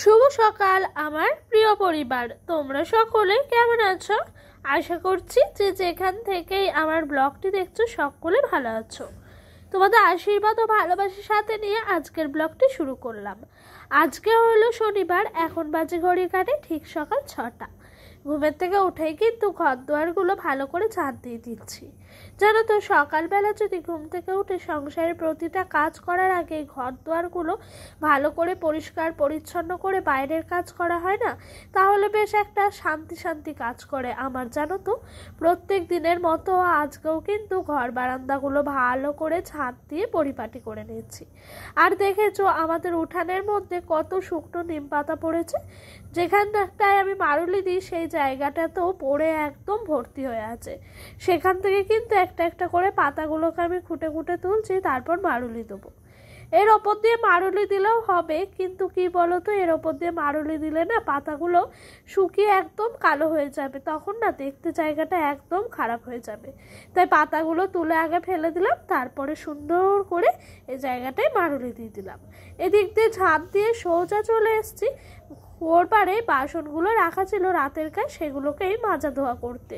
শুভ সকাল আমার প্রিয় পরিবার, তোমরা সকলে কেমন আছো? আশা করছি যে যেখান থেকেই আমার ব্লগটি দেখছো সকলে ভালো আছো। তোমাদের আশীর্বাদ ও ভালোবাসার সাথে নিয়ে আজকের ব্লগটি শুরু করলাম। আজকে হলো শনিবার, এখন বাজে ঘড়ির কাঁটায় ঠিক সকাল 6টা। ঘুমের থেকে উঠেই কিন্তু ঘর দুয়ারগুলো ভালো করে ঝাঁট দিয়ে দিচ্ছি। জানো তো, সকালবেলা যদি ঘুম থেকে উঠে সংসারের প্রতিটা কাজ করার আগে ঘর দুয়ারগুলো ভালো করে পরিষ্কার পরিচ্ছন্ন করে বাইরের কাজ করা হয় না, তাহলে বেশ একটা শান্তি শান্তি কাজ করে আমার। জানো তো, প্রত্যেক দিনের মতো আজকেও কিন্তু ঘর বারান্দাগুলো ভালো করে ঝাঁট দিয়ে পরিপাটি করে নিচ্ছি। আর দেখেছো আমাদের উঠানের মধ্যে কত শুকনো নিম পাতা পড়েছে। যেখানটায় আমি মারুলি দিই সেই জায়গাটাতেও পড়ে একদম ভর্তি হয়ে আছে। সেখান থেকে কিন্তু একটা একটা করে পাতাগুলোকে আমি খুঁটে খুঁটে তুলছি, তারপর মারুলি দেবো। এর ওপর দিয়ে মারুলি দিলেও হবে, কিন্তু কি বলতো, এর ওপর দিয়ে মারুলি দিলে না পাতাগুলো শুকিয়ে একদম কালো হয়ে যাবে, তখন না দেখতে জায়গাটা একদম খারাপ হয়ে যাবে। তাই পাতাগুলো তুলে আগে ফেলে দিলাম, তারপরে সুন্দর করে এই জায়গাটায় মারুলি দিয়ে দিলাম। এদিক দিয়ে ঝাঁপ দিয়ে সোজা চলে এসেছি ওর পারে বাসনগুলো রাখা ছিল রাতের কাজ, সেগুলোকেই মাজা ধোয়া করতে।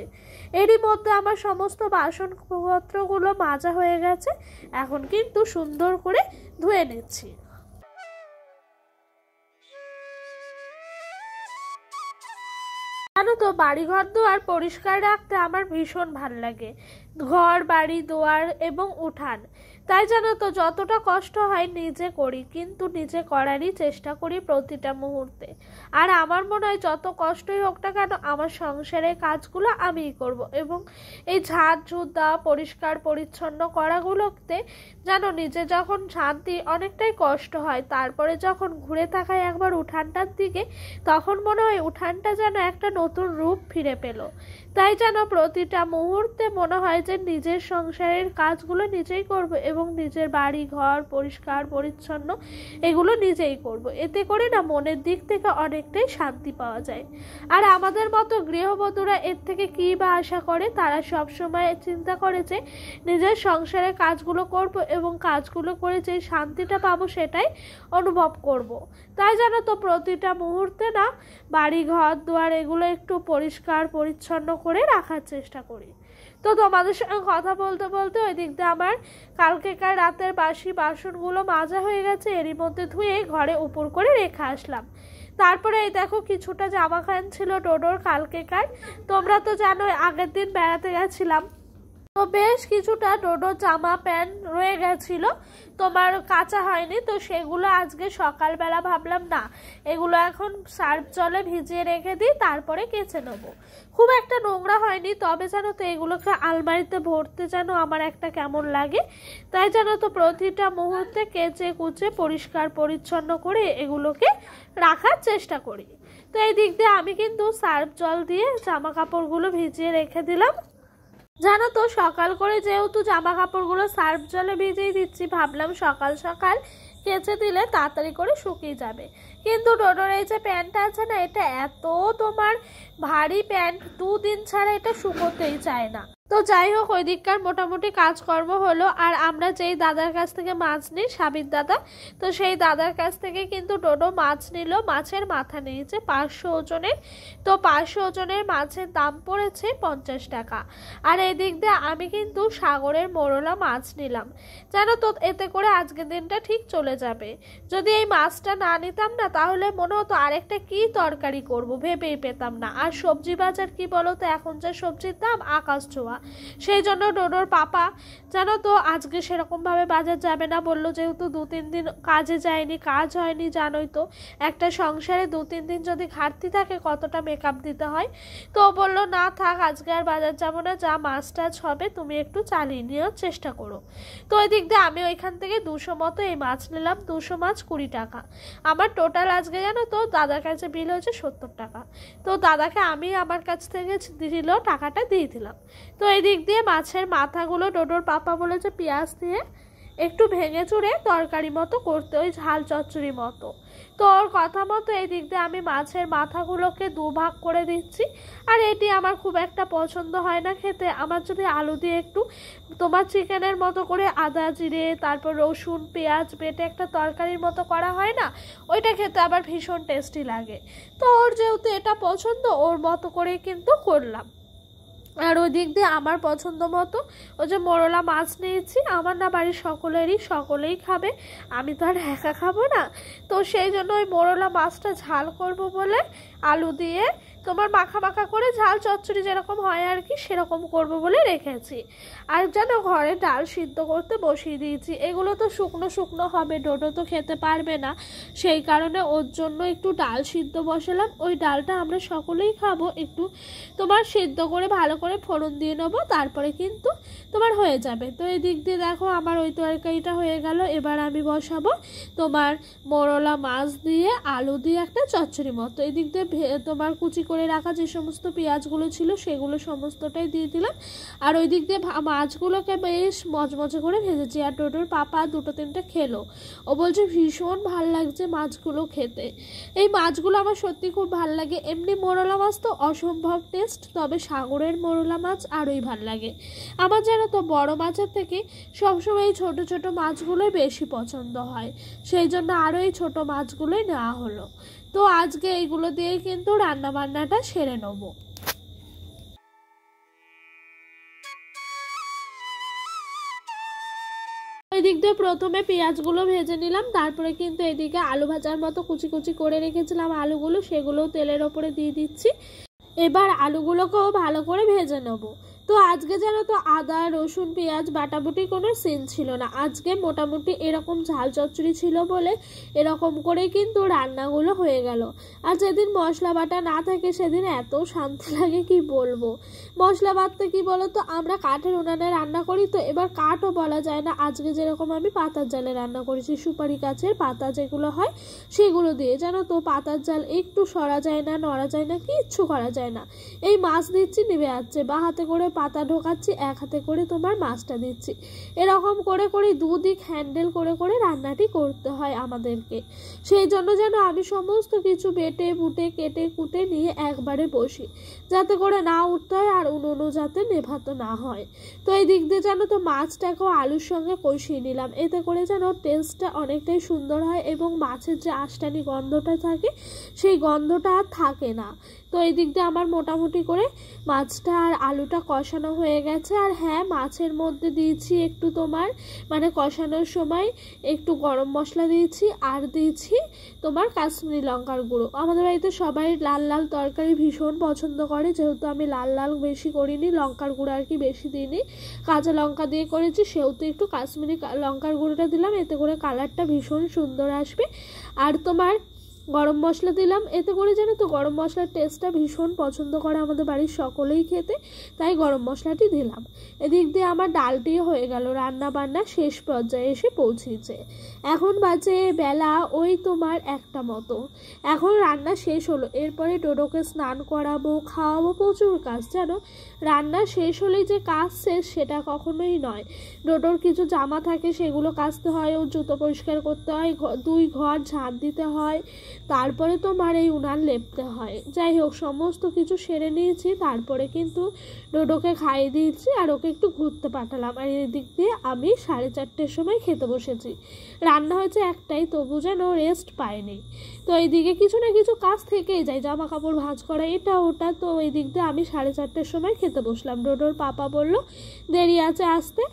এরই মধ্যে আমার সমস্ত বাসনপত্রগুলো মাজা হয়ে গেছে, এখন কিন্তু সুন্দর করে ধুয়ে নিচ্ছি। জানো তো, বাড়িঘর দুয়ার পরিষ্কার রাখতে আমার ভীষণ ভাল লাগে। ঘর বাড়ি দুয়ার এবং উঠান, তাই জানো তো যতটা কষ্ট হয় নিজে করি, কিন্তু নিজে করারই চেষ্টা করি প্রতিটা মুহূর্তে। আর আমার মনে হয় যত কষ্টই হোক না কেন আমার সংসারের কাজগুলো আমিই করব। এবং এই ঝাঁট ঝুট দেওয়া পরিষ্কার পরিচ্ছন্ন করাগুলোতে জানো নিজে যখন ঝাঁট দিই অনেকটাই কষ্ট হয়, তারপরে যখন ঘুরে তাকাই একবার উঠানটার দিকে, তখন মনে হয় উঠানটা যেন একটা নতুন রূপ ফিরে পেল। তাই যেন প্রতিটা মুহূর্তে মনে হয় যে নিজের সংসারের কাজগুলো নিজেই করব এবং নিজের বাড়ি ঘর পরিষ্কার পরিচ্ছন্ন এগুলো নিজেই করব। এতে করে না মনের দিক থেকে অনেকটাই শান্তি পাওয়া যায়। আর আমাদের মতো গৃহবধূরা এর থেকে কী বা আশা করে, তারা সব সময় চিন্তা করে যে নিজের সংসারের কাজগুলো করব এবং কাজগুলো করে যে শান্তিটা পাবো সেটাই অনুভব করব। তাই জানো তো প্রতিটা মুহূর্তে না বাড়ি ঘর দুয়ার এগুলো একটু পরিষ্কার পরিচ্ছন্ন করে রাখার চেষ্টা করি। তো তোমাদের সঙ্গে কথা বলতে বলতে ওই দিক দিয়ে আমার কালকেকার রাতের বাসি বাসনগুলো মাজা হয়ে গেছে, এরই মধ্যে ধুয়ে ঘরে উপর করে রেখে আসলাম। তারপরে এই দেখো কিছুটা জামা কান ছিল ডোডোর কালকেকার। তোমরা তো জানো আগের দিন বেড়াতে গেছিলাম, তো বেশ কিছুটা ডোডো জামা প্যান্ট রয়ে গেছিল, তোমার কাঁচা হয়নি। তো সেগুলো আজকে সকালবেলা ভাবলাম না এগুলো এখন সার্ফ জলে ভিজিয়ে রেখে দিই, তারপরে কেচে নেবো। খুব একটা নোংরা হয়নি, তবে জানো তো এগুলোকে আলমারিতে ভরতে যেন আমার একটা কেমন লাগে। তাই জানো তো প্রতিটা মুহূর্তে কেচে কুচে পরিষ্কার পরিচ্ছন্ন করে এগুলোকে রাখার চেষ্টা করি। তো এই দিক দিয়ে আমি কিন্তু সার্ফ জল দিয়ে জামা কাপড়গুলো ভিজিয়ে রেখে দিলাম। জানো তো সকাল করে যেহেতু জামা কাপড়গুলো সার্ফ জলে ভিজিয়ে দিচ্ছি, ভাবলাম সকাল সকাল কেচে দিলে তাড়াতাড়ি করে শুকিয়ে যাবে। কিন্তু ডোডোর এই যে প্যান্টটা আছে না, এটা এত তোমার ভারী প্যান্ট, 2 দিন ছাড়া এটা শুকোতেই চায় না। তো যাই হোক, ওই দিককার মোটামুটি কাজকর্ম হলো। আর আমরা যেই দাদার কাছ থেকে মাছ নিই, সাবির দাদা, তো সেই দাদার কাছ থেকে কিন্তু ডোডো মাছ নিল। মাছের মাথা নিয়েছে 500 ওজনের। তো 500 ওজনের মাছের দাম পড়েছে 50 টাকা। আর এই দিক দিয়ে আমি কিন্তু সাগরের মোরলা মাছ নিলাম। জানো তো এতে করে আজকের দিনটা ঠিক চলে যাবে। যদি এই মাছটা না নিতাম না, তাহলে মনে হতো আরেকটা কি তরকারি করব, ভেবেই পেতাম না। আর সবজি বাজার কি বলো তো, এখন যা সবজির দাম আকাশ ছোঁয়া, সেই জন্য ডোডোর পাপা জানো তো আজকে সেরকমভাবে বাজার যাবে না বললো, যেহেতু 2-3 দিন কাজে যায়নি, কাজ হয়নি। জানোই তো একটা সংসারে 2-3 দিন যদি ঘাটতি থাকে কতটা মেকআপ দিতে হয়। তো বললো না থাক, আজকে আর বাজার যাবো না, যা মাছ টাছ হবে তুমি একটু চালিয়ে নেওয়ার চেষ্টা করো। তো ওই দিক দিয়ে আমি ওইখান থেকে 200 মতো এই মাছ নিলাম। 200 মাছ 20 টাকা। আমার টোটাল আজকে জানো তো দাদার কাছে বিল হয়েছে 70 টাকা। তো দাদাকে আমি আমার কাছ থেকে দিল টাকাটা দিয়ে দিলাম। তো এই দিক দিয়ে মাছের মাথাগুলো ডোডোর পাপা বলেছে পেঁয়াজ দিয়ে একটু ভেঙে চুড়ে তরকারি মতো করতে, ওই ঝাল চচ্চড়ি মতো। তো ওর কথা মতো এই দিক দিয়ে আমি মাছের মাথাগুলোকে দুভাগ করে দিচ্ছি। আর এটি আমার খুব একটা পছন্দ হয় না খেতে। আমার যদি আলু দিয়ে একটু তোমার চিকেনের মতো করে আদা জিরে তারপর রসুন পেঁয়াজ বেটে একটা তরকারির মতো করা হয় না, ওইটা খেতে আবার ভীষণ টেস্টি লাগে। তো ওর যেহেতু এটা পছন্দ, ওর মতো করেই কিন্তু করলাম। আর ওই দিক দিয়ে আমার পছন্দ মতো ওই যে মোরলা মাছ নিয়েছি, আমার না বাড়ির সকলেই খাবে, আমি তো আর একা খাবো না। তো সেই জন্য ওই মোরলা মাছটা ঝাল করব বলে আলু দিয়ে তোমার মাখা মাখা করে ঝাল চচ্চড়ি যেরকম হয় আর কি সেরকম করব বলে রেখেছি। আর যেন ঘরে ডাল সিদ্ধ করতে বসিয়ে দিয়েছি। এগুলো তো শুকনো শুকনো হবে, ডোডো তো খেতে পারবে না, সেই কারণে ওর জন্য একটু ডাল সিদ্ধ বসালাম। ওই ডালটা আমরা সকলেই খাবো, একটু তোমার সিদ্ধ করে ভালো করে ফোড়ন দিয়ে নেবো, তারপরে কিন্তু তোমার হয়ে যাবে। তো এই দিক দিয়ে দেখো আমার ওই তরকারিটা হয়ে গেল। এবার আমি বসাবো তোমার মোরলা মাছ দিয়ে আলু দিয়ে একটা চচ্চড়ি মতো। এই দিক দিয়ে তোমার কুচি করে রাখা যে সমস্ত পেঁয়াজগুলো ছিল সেগুলো সমস্তটাই দিয়ে দিলাম। আর ওই দিক দিয়ে মাছগুলোকে বেশ মজমজে করে ভেজেছি। আর ডোডোর পাপা দুটো তিনটে খেলো, ও বলছে ভীষণ ভাল লাগছে মাছগুলো খেতে। এই মাছগুলো আমার সত্যি খুব ভাল লাগে। এমনি মোরলা মাছ তো অসম্ভব টেস্ট, তবে সাগরের মোরলা মাছ আরোই ভাল লাগে আমার। জানো তো বড় মাছের থেকে সবসময় এই ছোটো ছোটো মাছগুলোই বেশি পছন্দ হয়, সেই জন্য আরও এই ছোটো মাছগুলোই নেওয়া হলো। তো আজকে এইগুলো দিয়েই কিন্তু রান্না বান্নাটা সেরে নেবো। ওই দিক দিয়ে প্রথমে পেঁয়াজগুলো ভেজে নিলাম, তারপরে কিন্তু এদিকে আলু ভাজার মতো কুচি কুচি করে রেখেছিলাম আলুগুলো, সেগুলোও তেলের ওপরে দিয়ে দিচ্ছি। এবার আলুগুলোকেও ভালো করে ভেজে নেবো। তো আজকে জানো তো আদা রসুন পেঁয়াজ বাটাবুটি কোনো সিন ছিল না, আজকে মোটামুটি এরকম ঝাল চচ্চড়ি ছিল বলে এরকম করে কিন্তু রান্নাগুলো হয়ে গেল। আর যেদিন মশলা বাটা না থাকে সেদিন এত শান্তি লাগে কি বলবো। মশলা বাটতে কি বলো তো, আমরা কাঠের উনানে রান্না করি, তো এবার কাঠও বলা যায় না। আজকে যেরকম আমি পাতার জালে রান্না করেছি, সুপারি গাছের পাতা যেগুলো হয় সেগুলো দিয়ে, জানো তো পাতার জাল একটু সরা যায় না, নড়া যায় না, কিচ্ছু করা যায় না। এই মাছ দিচ্ছি নিভে যাচ্ছে, বা হাতে করে পাতা ঢোকাচ্ছি, এক হাতে করে তোমার মাছটা দিচ্ছি, এরকম করে করে দুদিক হ্যান্ডেল করে করে রান্নাটি করতে হয় আমাদেরকে। সেই জন্য যেন আমি সমস্ত কিছু বেটে বুটে কেটে কুটে নিয়ে একবারে বসি, যাতে করে না উঠতে হয় আর উনুনও যাতে নেভাতো না হয়। তো এই দিক দিয়ে জানো তো মাছটাকেও আলুর সঙ্গে কষিয়ে নিলাম, এতে করে যেন টেস্টটা অনেকটাই সুন্দর হয় এবং মাছের যে আঁশটানি গন্ধটা থাকে সেই গন্ধটা আর থাকে না। তো এই দিক দিয়ে আমার মোটামুটি করে মাছটা আর আলুটা কষানো হয়ে গেছে। আর হ্যাঁ, মাছের মধ্যে দিয়েছি একটু তোমার মানে কষানোর সময় একটু গরম মশলা দিয়েছি, আর দিয়েছি তোমার কাশ্মীরি লঙ্কার গুঁড়ো। আমাদের বাড়িতে সবাই লাল লাল তরকারি ভীষণ পছন্দ করে, যেহেতু আমি লাল লাল বেশি করিনি, লঙ্কার গুঁড়ো আর কি বেশি দিইনি, কাঁচা লঙ্কা দিয়ে করেছি, সেহেতু একটু কাশ্মীরি লঙ্কার গুঁড়োটা দিলাম, এতে করে কালারটা ভীষণ সুন্দর আসবে। আর তোমার গরম মশলা দিলাম, এতে করে জানো তো গরম মশলার টেস্টটা ভীষণ পছন্দ করে আমাদের বাড়ির সকলেই খেতে, তাই গরম মশলাটি দিলাম। এদিক দিয়ে আমার ডালটিও হয়ে গেল, রান্না বান্না শেষ পর্যায়ে এসে পৌঁছেছে। এখন বাজে বেলা ওই তোমার 1টা মতো, এখন রান্না শেষ হলো। এরপরে ডোডোকে স্নান করাবো, খাওয়াবো, প্রচুর কাজ জানো। রান্না শেষ হলেই যে কাজ শেষ সেটা কখনোই নয়। ডোডোর কিছু জামা থাকে সেগুলো কাচতে হয়, ওর জুতো পরিষ্কার করতে হয়, 2 ঘর ঝাঁট দিতে হয়, তারপরে তোমার এই উনান লেপতে হয়। যাই হোক, সমস্ত কিছু সেরে নিয়েছি, তারপরে কিন্তু ডোডোকে খাইয়ে দিয়েছি আর ওকে একটু ঘুরতে পাঠালাম। আর এদিক দিয়ে আমি 4:30টার সময় খেতে বসেছি। রান্না হয়েছে 1টাই, তবু যেন রেস্ট পাইনি। তো এইদিকে কিছু না কিছু কাজ থেকেই যায়, জামা কাপড় ভাঁজ করা এটা ওটা। তো এই দিক দিয়ে আমি 4:30টার সময় খেতে বসলাম। ডোডোর পাপা বলল দেরি আছে আসতে।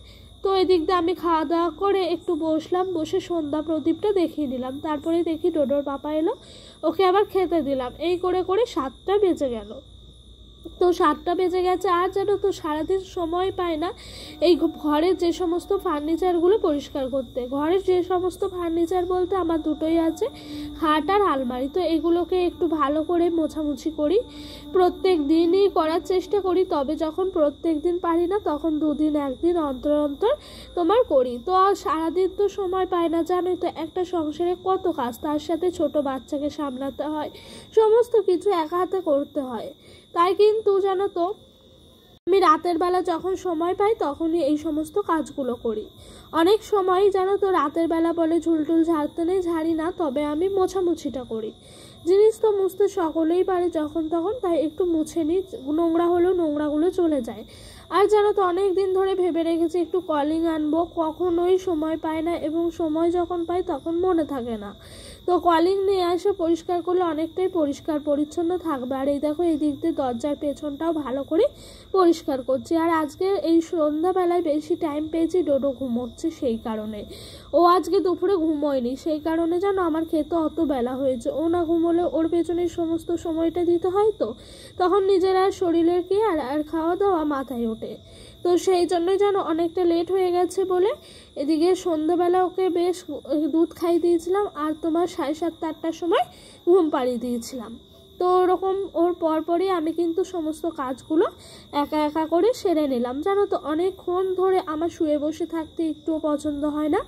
তো এদিক দিয়ে আমি খাওয়া দাওয়া করে একটু বসলাম, বসে সন্ধ্যা প্রদীপটা দেখিয়ে দিলাম। তারপরে দেখি ডোডোর পাপা এলো, ওকে আবার খেতে দিলাম। এই করে করে 7টা বেজে গেল। তো 7টা বেজে গেছে, আর জানো তো সারাদিন সময় পায় না এই ঘরের যে সমস্ত ফার্নিচারগুলো পরিষ্কার করতে। ঘরের যে সমস্ত ফার্নিচার বলতে আমার দুটোই আছে, খাট আর আলমারি। তো এগুলোকে একটু ভালো করে মোছামুছি করি, প্রত্যেক দিনই করার চেষ্টা করি, তবে যখন প্রত্যেক দিন পারি না তখন 2 দিন 1 দিন অন্তর অন্তর তোমার করি। তো আর সারাদিন তো সময় পায় না, জানোই তো একটা সংসারে কত কাজ, তার সাথে ছোট বাচ্চাকে সামলাতে হয়, সমস্ত কিছু একা হাতে করতে হয়। তাই কিন্তু জানো তো আমি রাতের বেলা যখন সময় পাই তখনই এই সমস্ত কাজগুলো করি। অনেক সময় জানো তো রাতের বেলা বলে ঝুলটুল ঝাড়তে নেই, ঝাড়ি না, তবে আমি মোছামুছিটা করি। জিনিস তো মুছতে সকলেই পারে যখন তখন, তাই একটু মুছে নিই, নোংরা হলেও নোংরাগুলো চলে যায়। আর জানো তো অনেক দিন ধরে ভেবে রেখেছি একটু কলিং আনবো, কখনোই সময় পাই না এবং সময় যখন পাই তখন মনে থাকে না। তো কলিং নিয়ে এসে পরিষ্কার করলে অনেকটাই পরিষ্কার পরিচ্ছন্ন থাকবে। আর এই দেখো এই দিক দিয়ে দরজার পেছনটাও ভালো করে পরিষ্কার করছি। আর আজকে এই সন্ধ্যাবেলায় বেশি টাইম পেয়েছি, ডোডো ঘুমোচ্ছে সেই কারণে। ও আজকে দুপুরে ঘুমোয়নি, সেই কারণে যেন আমার খেতে অত বেলা হয়েছে। ও না ঘুমোলে ওর পেছনে সমস্ত সময়টা দিতে হয়, তো তখন নিজের আর শরীরের কি আর খাওয়া দাওয়া মাথায় ওঠে। তো সেই জন্যই যেন অনেকটা লেট হয়ে গেছে বলে এদিকে সন্ধ্যাবেলা ওকে বেশ দুধ খাইয়ে দিয়েছিলাম, আর তোমার 7:30-8টার সময় ঘুম পাড়িয়ে দিয়েছিলাম। তো ওরকম ওর পরপরই আমি কিন্তু সমস্ত কাজগুলো একা একা করে সেরে নিলাম। জানো তো অনেকক্ষণ ধরে আমার শুয়ে বসে থাকতে একটুও পছন্দ হয় না,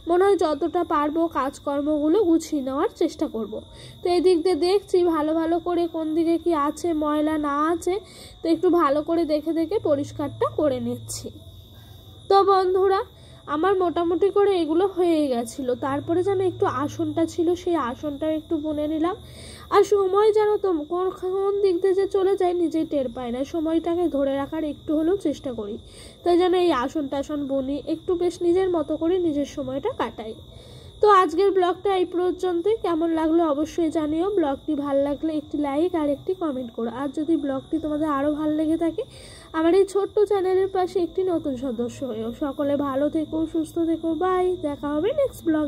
মনে হয় যতটা পারবো কাজকর্মগুলো গুছিয়ে নেওয়ার চেষ্টা করব। তো এই দিক দিয়ে দেখছি ভালো ভালো করে কোন দিকে কি আছে, ময়লা না আছে, তো একটু ভালো করে দেখে দেখে পরিষ্কারটা করে নিচ্ছি। তো বন্ধুরা আমার মোটামুটি করে এগুলো হয়ে গেছিলো। তারপরে যেন একটু আসনটা ছিল, সেই আসনটাও একটু বুনে নিলাম। আর সময় জানো তো কোন দিক দিয়ে যে চলে যায় নিজেই টের পায় না, সময়টাকে ধরে রাখার একটু হলেও চেষ্টা করি। তাই যেন এই আসন টাসন বুনি, একটু বেশ নিজের মতো করে নিজের সময়টা কাটাই। তো আজকের ব্লগটা এই পর্যন্তই। কেমন লাগলো অবশ্যই জানিও। ব্লগটি ভালো লাগলে একটি লাইক আর একটি কমেন্ট করো। আর যদি ব্লগটি তোমাদের আরও ভালো লেগে থাকে আমার এই ছোট্ট চ্যানেলের পাশে একটি নতুন সদস্য হয়েও। সকলে ভালো থেকো, সুস্থ থেকো, বাই। দেখা হবে নেক্সট ব্লগ।